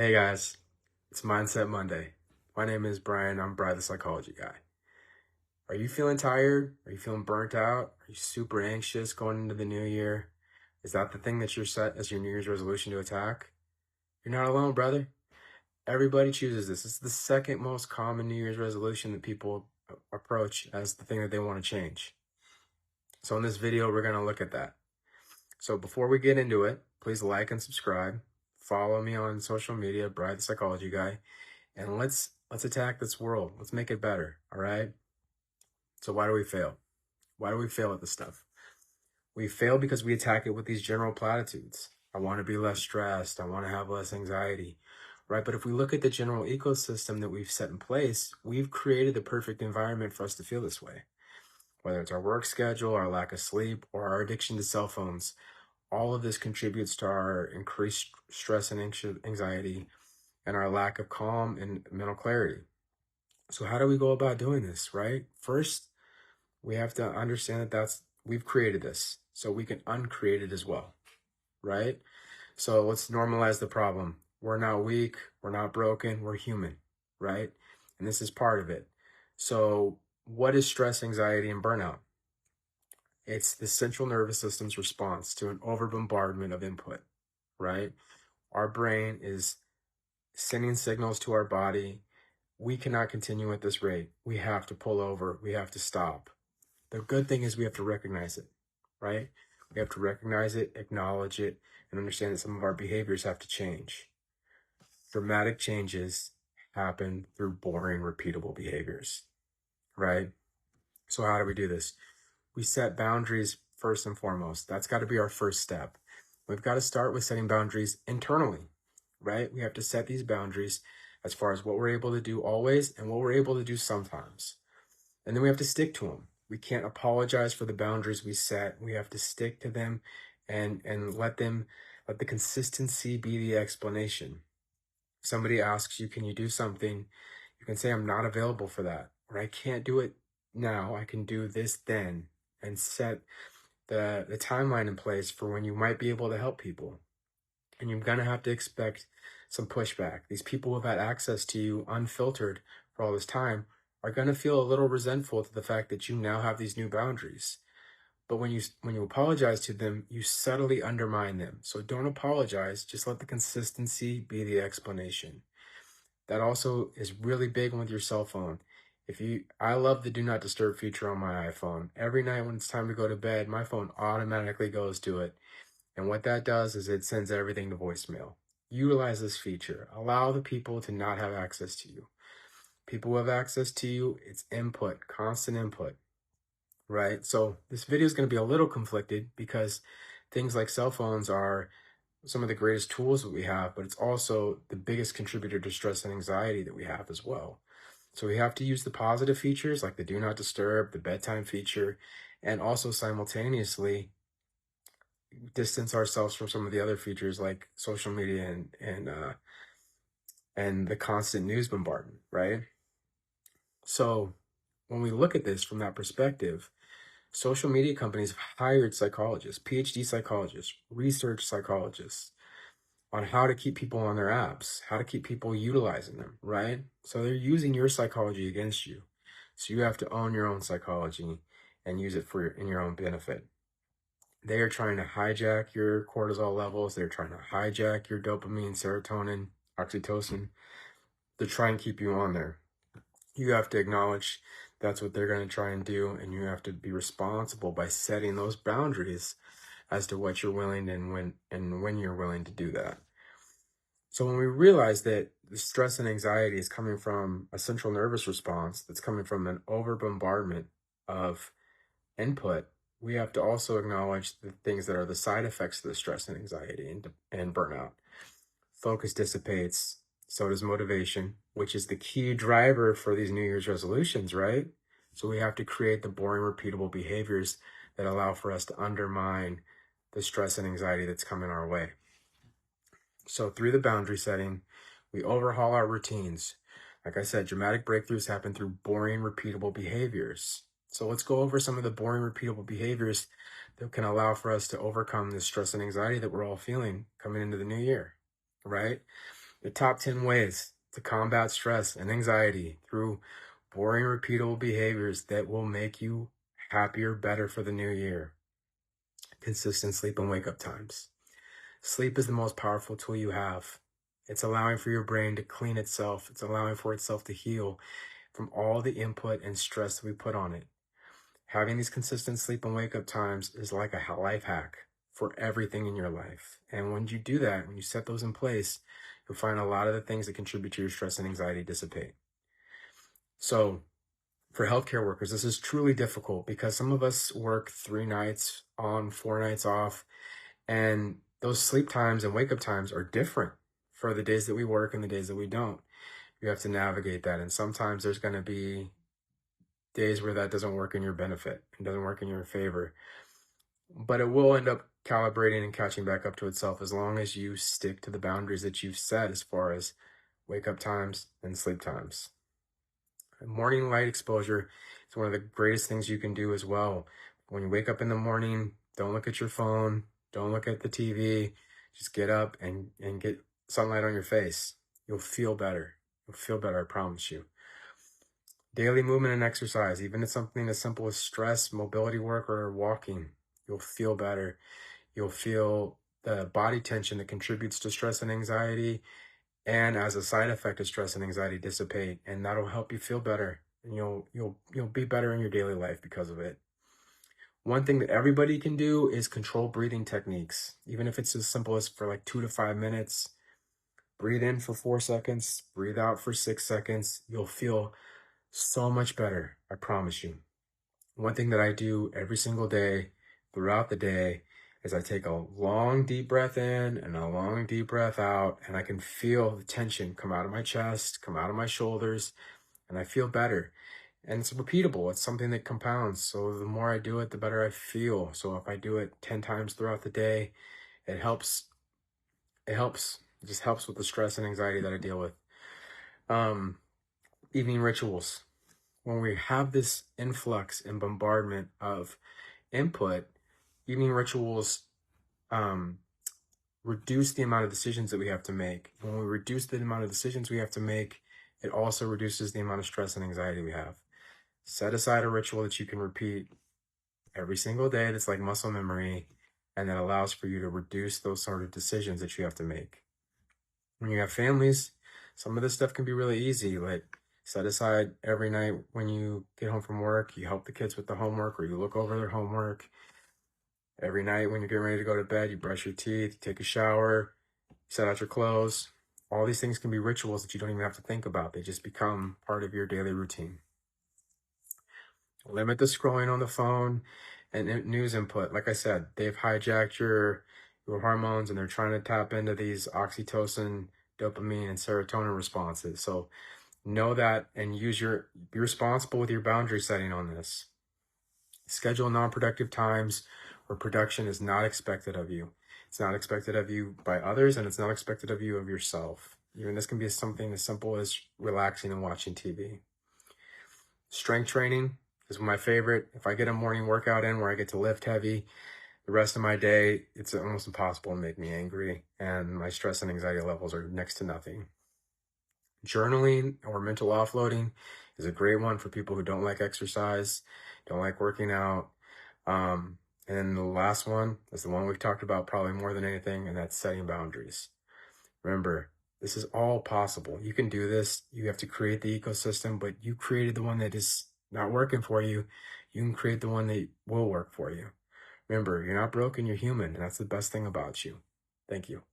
Hey guys, it's Mindset Monday. My name is Brian. I'm Brian, the psychology guy. Are you feeling tired? Are you feeling burnt out? Are you super anxious going into the new year? Is that the thing that you're set as your New Year's resolution to attack? You're not alone, brother. Everybody chooses this. It's the second most common New Year's resolution that people approach as the thing that they want to change. So in this video, we're going to look at that. So before we get into it, please like and subscribe. Follow me on social media, Brian, the psychology guy. And let's attack this world. Let's make it better, all right? So why do we fail? Why do we fail at this stuff? We fail because we attack it with these general platitudes. I want to be less stressed. I want to have less anxiety, right? But if we look at the general ecosystem that we've set in place, we've created the perfect environment for us to feel this way. Whether it's our work schedule, our lack of sleep, or our addiction to cell phones, all of this contributes to our increased stress and anxiety and our lack of calm and mental clarity. So how do we go about doing this, right? First, we have to understand that we've created this, so we can uncreate it as well, right? So let's normalize the problem. We're not weak, we're not broken, we're human, right? And this is part of it. So what is stress, anxiety, and burnout? It's the central nervous system's response to an overbombardment of input, right? Our brain is sending signals to our body. We cannot continue at this rate. We have to pull over. We have to stop. The good thing is we have to recognize it, right? We have to recognize it, acknowledge it, and understand that some of our behaviors have to change. Dramatic changes happen through boring, repeatable behaviors, right? So how do we do this? We set boundaries first and foremost. That's got to be our first step. We've got to start with setting boundaries internally, right? We have to set these boundaries as far as what we're able to do always and what we're able to do sometimes. And then we have to stick to them. We can't apologize for the boundaries we set. We have to stick to them and let the consistency be the explanation. If somebody asks you, can you do something? You can say, I'm not available for that, or I can't do it now. I can do this then, and set the timeline in place for when you might be able to help people. And you're going to have to expect some pushback. These people who have had access to you unfiltered for all this time are going to feel a little resentful to the fact that you now have these new boundaries. But when you apologize to them, you subtly undermine them. So don't apologize. Just let the consistency be the explanation. That also is really big with your cell phone. I love the do not disturb feature on my iPhone. Every night when it's time to go to bed, my phone automatically goes to it. And what that does is it sends everything to voicemail. Utilize this feature. Allow the people to not have access to you. People who have access to you, it's input, constant input, right? So this video is going to be a little conflicted because things like cell phones are some of the greatest tools that we have, but it's also the biggest contributor to stress and anxiety that we have as well. So we have to use the positive features like the do not disturb, the bedtime feature, and also simultaneously distance ourselves from some of the other features like social media and the constant news bombardment, right? So when we look at this from that perspective, social media companies have hired psychologists, PhD psychologists, research psychologists on how to keep people on their apps, how to keep people utilizing them, right? So they're using your psychology against you. So you have to own your own psychology and use it in your own benefit. They are trying to hijack your cortisol levels. They're trying to hijack your dopamine, serotonin, oxytocin. They're trying to keep you on there. You have to acknowledge that's what they're going to try and do, and you have to be responsible by setting those boundaries as to what you're willing and when you're willing to do that. So when we realize that the stress and anxiety is coming from a central nervous response that's coming from an overbombardment of input, we have to also acknowledge the things that are the side effects of the stress and anxiety and burnout. Focus dissipates, so does motivation, which is the key driver for these New Year's resolutions, right? So we have to create the boring, repeatable behaviors that allow for us to undermine the stress and anxiety that's coming our way. So through the boundary setting, we overhaul our routines. Like I said, dramatic breakthroughs happen through boring, repeatable behaviors. So let's go over some of the boring, repeatable behaviors that can allow for us to overcome the stress and anxiety that we're all feeling coming into the new year, right? The top 10 ways to combat stress and anxiety through boring, repeatable behaviors that will make you happier, better for the new year. Consistent sleep and wake up times. Sleep is the most powerful tool you have. It's allowing for your brain to clean itself. It's allowing for itself to heal from all the input and stress that we put on it. Having these consistent sleep and wake up times is like a life hack for everything in your life. And when you do that, when you set those in place, you'll find a lot of the things that contribute to your stress and anxiety dissipate. So for healthcare workers, this is truly difficult because some of us work 3 nights on, 4 nights off, and those sleep times and wake up times are different for the days that we work and the days that we don't. You have to navigate that. And sometimes there's going to be days where that doesn't work in your benefit and doesn't work in your favor. But it will end up calibrating and catching back up to itself as long as you stick to the boundaries that you've set as far as wake up times and sleep times. Morning light exposure is one of the greatest things you can do as well. When you wake up in the morning, don't look at your phone, don't look at the TV, just get up and get sunlight on your face. You'll feel better. You'll feel better, I promise you. Daily movement and exercise, even if something as simple as stress, mobility work, or walking, you'll feel better. You'll feel the body tension that contributes to stress and anxiety, and as a side effect of stress and anxiety dissipate, and that'll help you feel better. And you'll be better in your daily life because of it. One thing that everybody can do is control breathing techniques, even if it's as simple as for like 2 to 5 minutes. Breathe in for 4 seconds, breathe out for 6 seconds. You'll feel so much better, I promise you. One thing that I do every single day throughout the day is I take a long deep breath in and a long deep breath out, and I can feel the tension come out of my chest, come out of my shoulders, and I feel better. And it's repeatable. It's something that compounds. So the more I do it, the better I feel. So if I do it 10 times throughout the day, it helps. It helps. It just helps with the stress and anxiety that I deal with. Evening rituals. When we have this influx and bombardment of input, evening rituals reduce the amount of decisions that we have to make. When we reduce the amount of decisions we have to make, it also reduces the amount of stress and anxiety we have. Set aside a ritual that you can repeat every single day that's like muscle memory, and that allows for you to reduce those sort of decisions that you have to make. When you have families, some of this stuff can be really easy, like set aside every night when you get home from work, you help the kids with the homework or you look over their homework. Every night when you're getting ready to go to bed, you brush your teeth, you take a shower, you set out your clothes. All these things can be rituals that you don't even have to think about. They just become part of your daily routine. Limit the scrolling on the phone and news input. Like I said, they've hijacked your hormones, and they're trying to tap into these oxytocin, dopamine, and serotonin responses. So know that and be responsible with your boundary setting on this. Schedule non-productive times where production is not expected of you. It's not expected of you by others, and it's not expected of you of yourself. Even this can be something as simple as relaxing and watching TV. Strength training is my favorite. If I get a morning workout in where I get to lift heavy, the rest of my day, it's almost impossible to make me angry, and my stress and anxiety levels are next to nothing. Journaling or mental offloading is a great one for people who don't like exercise, don't like working out. And the last one is the one we've talked about probably more than anything, and that's setting boundaries. Remember, this is all possible. You can do this. You have to create the ecosystem, but you created the one that is not working for you. You can create the one that will work for you. Remember, you're not broken, you're human, and that's the best thing about you. Thank you.